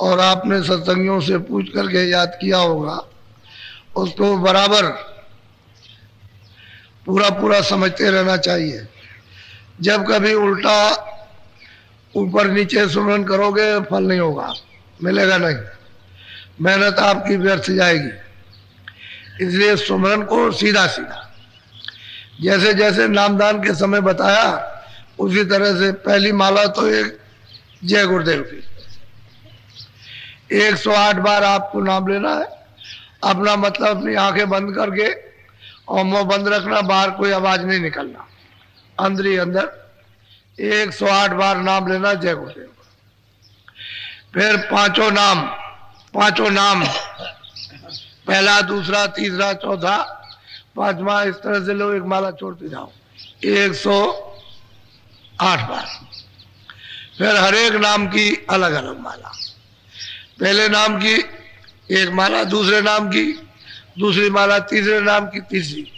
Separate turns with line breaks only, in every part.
और आपने सत्संगियों से पूछ करके याद किया होगा, उसको बराबर पूरा पूरा समझते रहना चाहिए। जब कभी उल्टा ऊपर नीचे सुमरन करोगे फल नहीं होगा, मिलेगा नहीं, मेहनत आपकी व्यर्थ जाएगी। इसलिए सुमरन को सीधा सीधा जैसे जैसे नामदान के समय बताया उसी तरह से पहली माला तो एक जय गुरुदेव की 108 बार आपको नाम लेना है। अपना मतलब अपनी आंखें बंद करके और मुंह बंद रखना, बाहर कोई आवाज नहीं निकलना, अंदर ही अंदर 108 बार नाम लेना जय गुरुदेव। फिर पांचों नाम पहला दूसरा तीसरा चौथा पांचवा, इस तरह से लोग एक माला छोड़ते जाओ 108 बार। फिर हर एक नाम की अलग अलग माला, पहले नाम की एक माला, दूसरे नाम की दूसरी माला, तीसरे नाम की तीसरी,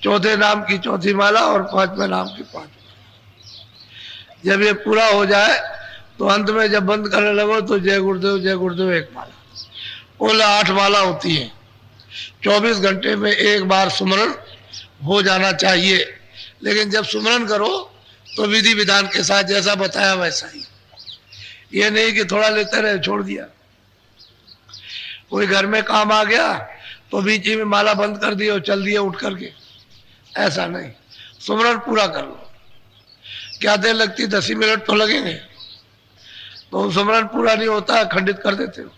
चौथे नाम की चौथी माला और पांचवें नाम की पांचवी। जब ये पूरा हो जाए तो अंत में जब बंद करने लगो तो जय गुरुदेव एक माला। कुल 8 माला होती है। 24 घंटे में एक बार सुमरन हो जाना चाहिए। लेकिन जब सुमरन करो तो विधि विधान के साथ जैसा बताया वैसा ही, ये नहीं कि थोड़ा लेते रहे छोड़ दिया। कोई घर में काम आ गया तो बीच में माला बंद कर दी और चल दिए उठ करके, ऐसा नहीं। सुमरन पूरा कर लो। क्या देर लगती, 10 ही मिनट तो लगेंगे, तो सुमरन पूरा नहीं होता, खंडित कर देते हो।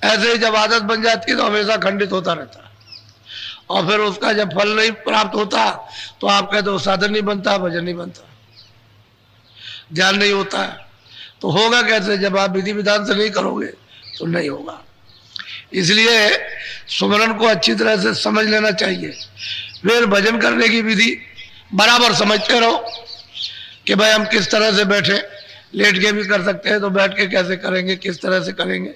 ऐसे ही जब आदत बन जाती है तो हमेशा खंडित होता रहता है, और फिर उसका जब फल नहीं प्राप्त होता तो आप कहते हो साधन नहीं बनता, भजन नहीं बनता, ध्यान नहीं होता है। तो होगा कैसे? जब आप विधि विधान से नहीं करोगे तो नहीं होगा। इसलिए सुमरन को अच्छी तरह से समझ लेना चाहिए। फिर भजन करने की विधि बराबर समझते रहो कि भाई हम किस तरह से बैठे, लेट के भी कर सकते हैं तो बैठ के कैसे करेंगे, किस तरह से करेंगे,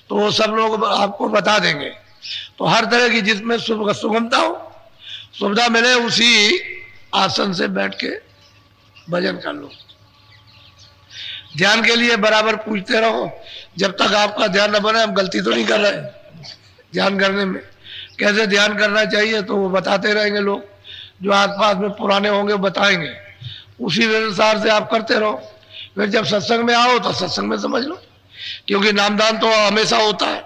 तो वो सब लोग आपको बता देंगे। तो हर तरह की जिसमें सुगमता हो, सुविधा मिले, उसी आसन से बैठ के भजन कर लो। ध्यान के लिए बराबर पूछते रहो। जब तक आपका ध्यान न बने, हम गलती तो नहीं कर रहे ध्यान करने में, कैसे ध्यान करना चाहिए तो वो बताते रहेंगे लोग, जो आसपास में पुराने होंगे बताएंगे, उसी अनुसार से आप करते रहो। फिर जब सत्संग में आओ तो सत्संग में समझ लो, क्योंकि नामदान तो हमेशा होता है,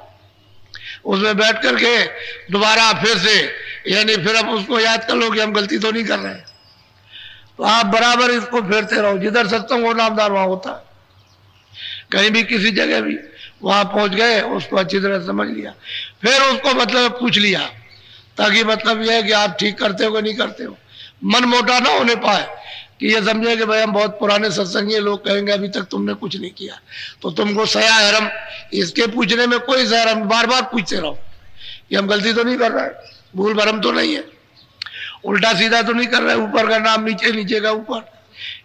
उसमें बैठ करके दोबारा फिर से, यानी फिर आप उसको याद कर लो कि हम गलती तो नहीं कर रहे हैं। तो आप बराबर इसको फेरते रहो। जिधर सत्संग हो नामदान वहां होता है। कहीं भी किसी जगह भी वहां पहुंच गए, उसको अच्छी तरह समझ लिया, फिर उसको मतलब पूछ लिया, ताकि मतलब यह है कि आप ठीक करते हो कि नहीं करते हो। मन मोटा ना होने पाए कि ये समझे कि भाई हम बहुत पुराने सत्संगी, लोग कहेंगे अभी तक तुमने कुछ नहीं किया, तो तुमको सया हरम, इसके पूछने में कोई सहरम, बार बार पूछते रहो कि हम गलती तो नहीं कर रहे, भूल भरम तो नहीं है, उल्टा सीधा तो नहीं कर रहे, ऊपर का नाम नीचे, नीचे का ऊपर।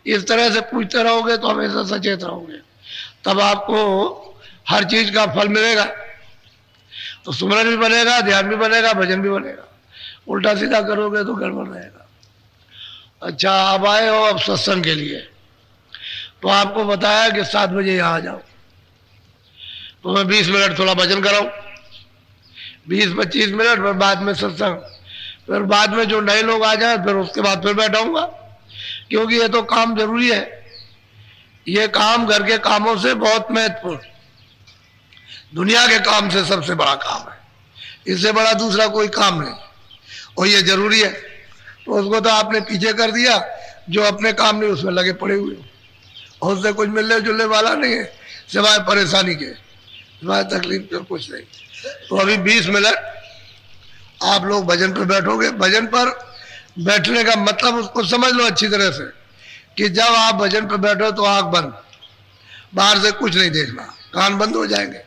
इस तरह से पूछते रहोगे तो हमेशा सचेत रहोगे, तब आपको हर चीज का फल मिलेगा। तो सुमरन भी बनेगा, ध्यान भी बनेगा, भजन भी बनेगा। उल्टा सीधा करोगे तो गड़बड़ रहेगा। अच्छा, अब आए हो अब सत्संग के लिए, तो आपको बताया कि 7 बजे यहाँ आ जाओ, तो मैं 20 मिनट थोड़ा भजन कराऊं, 20-25 मिनट, फिर बाद में सत्संग, फिर बाद में जो नए लोग आ जाए फिर उसके बाद फिर बैठाऊंगा, क्योंकि ये तो काम जरूरी है। ये काम घर के कामों से बहुत महत्वपूर्ण, दुनिया के काम से सबसे बड़ा काम है, इससे बड़ा दूसरा कोई काम नहीं, और ये जरूरी है। तो उसको तो आपने पीछे कर दिया, जो अपने काम नहीं उसमें लगे पड़े हुए, और उससे कुछ मिलने जुलने वाला नहीं है, सिवाय परेशानी के, सिवाय तकलीफ के कुछ नहीं। तो अभी 20 मिनट आप लोग भजन पर बैठोगे। भजन पर बैठने का मतलब उसको समझ लो अच्छी तरह से, कि जब आप भजन पर बैठो तो आंख बंद, बाहर से कुछ नहीं देखना, कान बंद हो जाएंगे।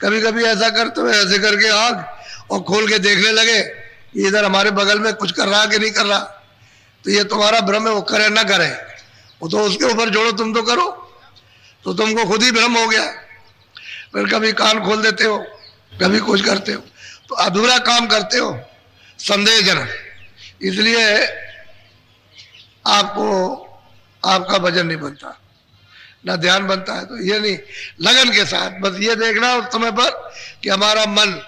कभी कभी ऐसा करते हुए ऐसे करके आंख और खोल के देखने लगे इधर हमारे बगल में कुछ कर रहा कि नहीं कर रहा, तो ये तुम्हारा भ्रम है, वो करे ना करे, वो तो उसके ऊपर जोड़ो, तुम तो करो, तो तुमको खुद ही भ्रम हो गया। फिर कभी कान खोल देते हो, कभी कुछ करते हो, तो अधूरा काम करते हो, संदेहजनक। इसलिए आपको आपका भजन नहीं बनता। ना ध्यान बनता है। तो ये नहीं, लगन के साथ बस ये देखना उस समय पर कि हमारा मन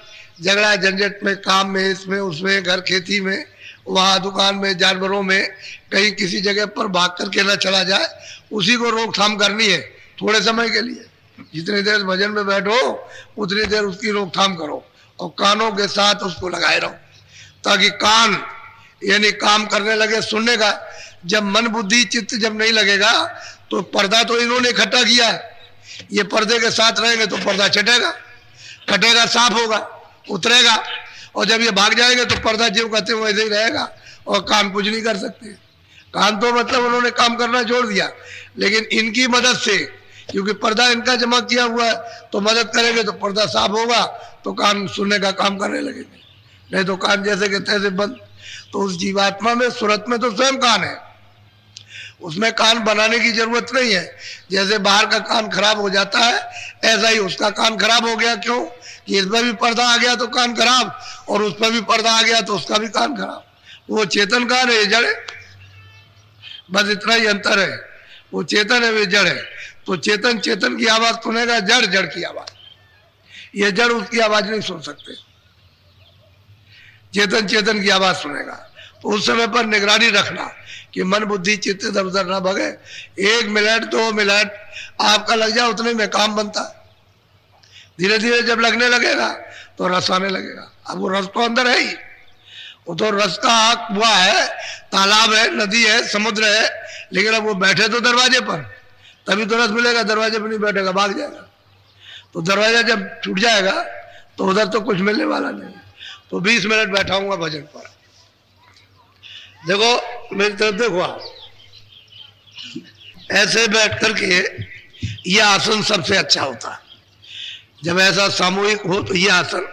झगड़ा झंझट में, काम में, इसमें उसमें, घर खेती में, वहाँ दुकान में, जानवरों में, कहीं किसी जगह पर भाग करके न चला जाए, उसी को रोकथाम करनी है थोड़े समय के लिए। जितनी देर भजन में बैठो उतनी देर उसकी रोकथाम करो और कानों के साथ उसको लगाए रहो, ताकि कान यानी काम करने लगे सुनने का। जब मन बुद्धि चित्त जब नहीं लगेगा तो पर्दा तो इन्होंने इकट्ठा किया है, ये पर्दे के साथ रहेंगे तो पर्दा छटेगा, कटेगा, साफ होगा, उतरेगा, और जब ये भाग जाएंगे तो पर्दा जो कहते हैं वैसे ही रहेगा और कान कुछ नहीं कर सकते। कान तो मतलब उन्होंने काम करना छोड़ दिया, लेकिन इनकी मदद से, क्योंकि पर्दा इनका जमा किया हुआ है, तो मदद करेंगे तो पर्दा साफ होगा तो कान सुनने का काम करने लगेंगे, नहीं तो कान जैसे के तैसे बंद। तो उस जीवात्मा में, सूरत में तो स्वयं कान है, उसमें कान बनाने की जरूरत नहीं है। जैसे बाहर का कान खराब हो जाता है ऐसा ही उसका कान खराब हो गया। क्यों? कि इस पर भी पर्दा आ गया तो कान खराब, और उस पर भी पर्दा आ गया तो उसका भी कान खराब। वो चेतन कान है, ये जड़ है, बस इतना ही अंतर है। वो चेतन है, वे जड़ है। तो चेतन चेतन की आवाज सुनेगा, जड़ जड़ की आवाज। ये जड़ उसकी आवाज नहीं सुन सकते, चेतन चेतन की आवाज सुनेगा। तो उस समय पर निगरानी रखना कि मन बुद्धि चित्त इधर उधर ना भगे। 1 मिनट 2 मिनट आपका लग जाए उतने में काम बनता है। धीरे धीरे जब लगने लगेगा तो रस आने लगेगा। अब वो रस तो अंदर है ही, वो तो रस का आग हुआ है, तालाब है, नदी है, समुद्र है, लेकिन अब वो बैठे तो दरवाजे पर, तभी तो रस मिलेगा। दरवाजे पर नहीं बैठेगा, भाग जाएगा। तो दरवाजा जब टूट जाएगा तो उधर तो कुछ मिलने वाला नहीं। तो 20 मिनट बैठाऊंगा भजन पर। देखो मेरी तरफ देखो आप, ऐसे बैठ करके ये आसन सबसे अच्छा होता है। जब ऐसा सामूहिक हो तो ये आसन,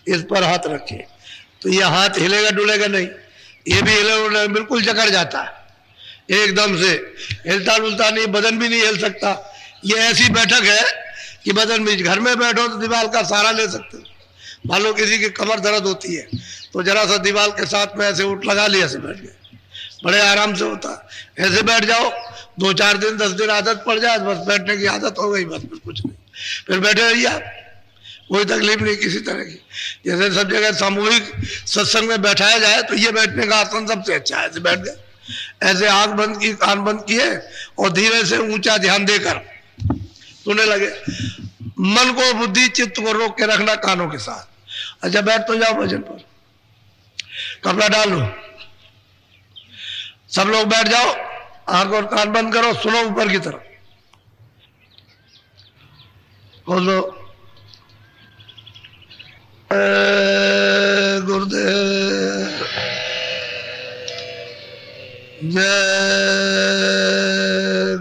इस पर हाथ रखे तो ये हाथ हिलेगा डुलेगा नहीं, ये भी हिलेगा, बिल्कुल जकड़ जाता है एकदम से, हिलता डुलता नहीं, बदन भी नहीं हिल सकता। ये ऐसी बैठक है कि बदन भी, घर में बैठो तो दीवार का सहारा ले सकते हो। मान लो किसी की कमर दर्द होती है तो जरा सा दीवार के साथ में ऐसे उठ लगा लिया, ऐसे बैठ गए, बड़े आराम से होता है। ऐसे बैठ जाओ, 2-4 दिन 10 दिन आदत पड़ जाए, बस बैठने की आदत हो गई, बस कुछ नहीं, फिर बैठे रहिए आप, कोई तकलीफ नहीं किसी तरह की। जैसे सब जगह सामूहिक सत्संग में बैठाया जाए तो ये बैठने का आसन सबसे अच्छा है। ऐसे बैठ गए, ऐसे आंख बंद की, कान बंद किए और धीरे से ऊंचा ध्यान देकर सुनने लगे। मन को, बुद्धि चित्त को रोक के रखना कानों के साथ। अच्छा बैठ तो जाओ भजन पर, कपड़ा डाल लो, सब लोग बैठ जाओ, आंख और कान बंद करो, सुनो ऊपर की तरफ, बोलो गुरुदेव जय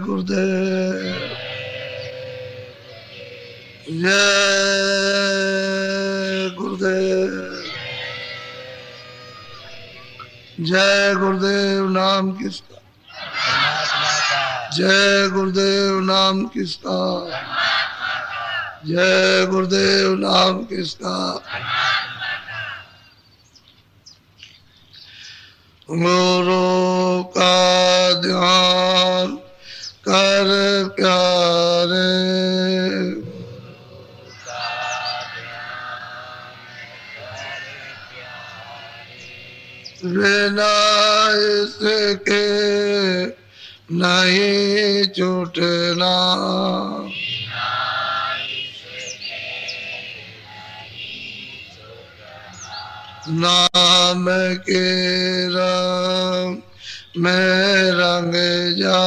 गुरुदेव जय गुरुदेव जय गुरुदेव नाम किसका, जय गुरुदेव नाम किसका, जय गुरुदेव नाम किसका। गुरु का ध्यान कर प्यारे, बिना इसके नहीं छूटना, नाम के रंग में रंग जा,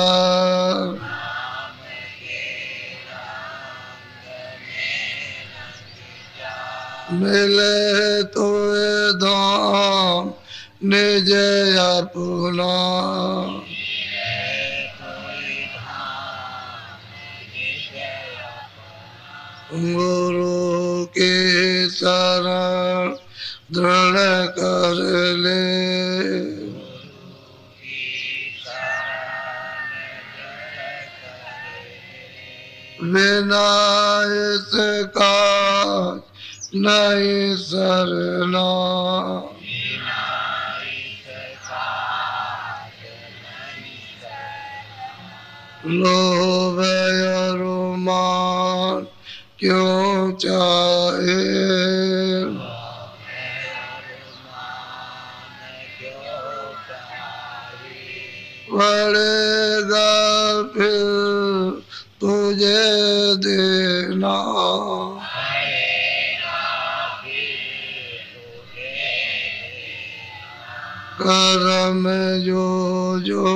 मिले तो धाम निज अपना, गुरु के शरण दृढ़ कर ले, बिना इसका नहीं सरना, लोभ क्यों चाहे। पड़ेगा फिर तुझे देना, कर्म जो जो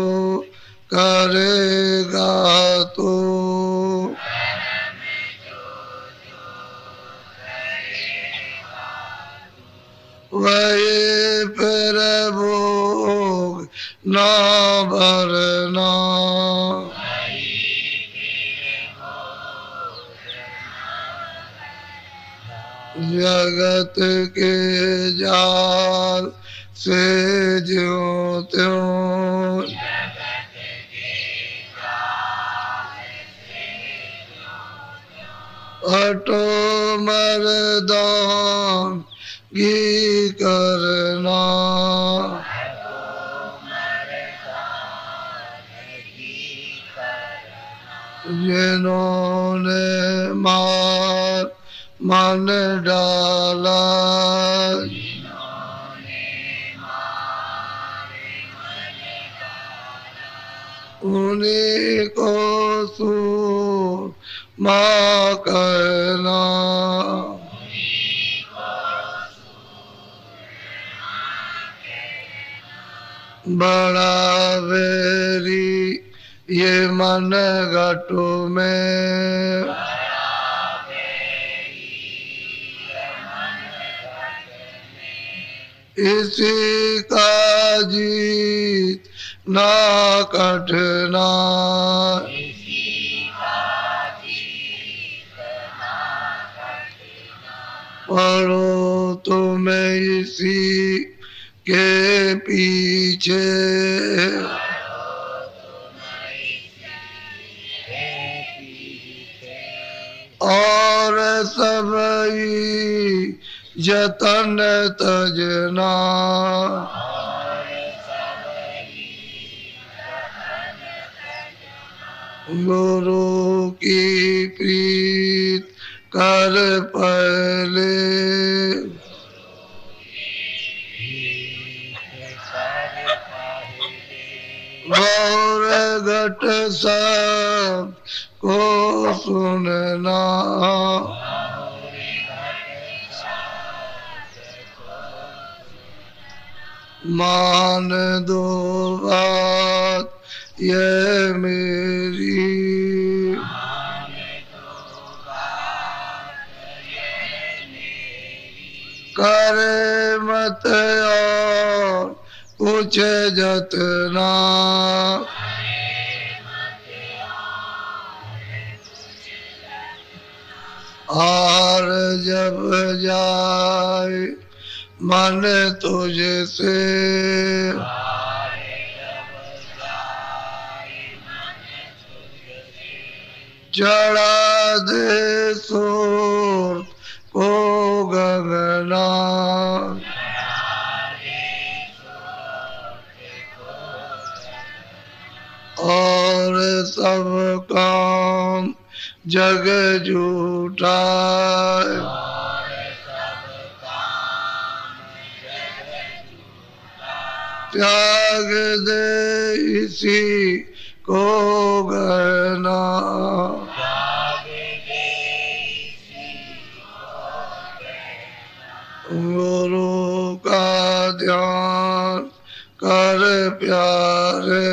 करेगा तो, वही फिर भोग ना भरना। जगत के जाल से ज्यों त्यों, हटो मर्दान घी करना। जिन्होंने मार मन डाला, उन्हीं को सूरमा कहना। बड़ा वेरी ये मन घटो में, इसी का जीत ना कटना। पढ़ो तुम्हें इसी के पीछे, और सब जतन तजना। गुरु की प्रीत कर पहले, गौर घट सब को सुनना। मान दो बात ये मेरी, करे मत और कुछ जतना। और जब जाए मन तुझसे, चढ़ा दे सूर को गगना। और सब काम जग झूठा, त्याग दे इसी को गहना। गुरु का ध्यान कर प्यारे,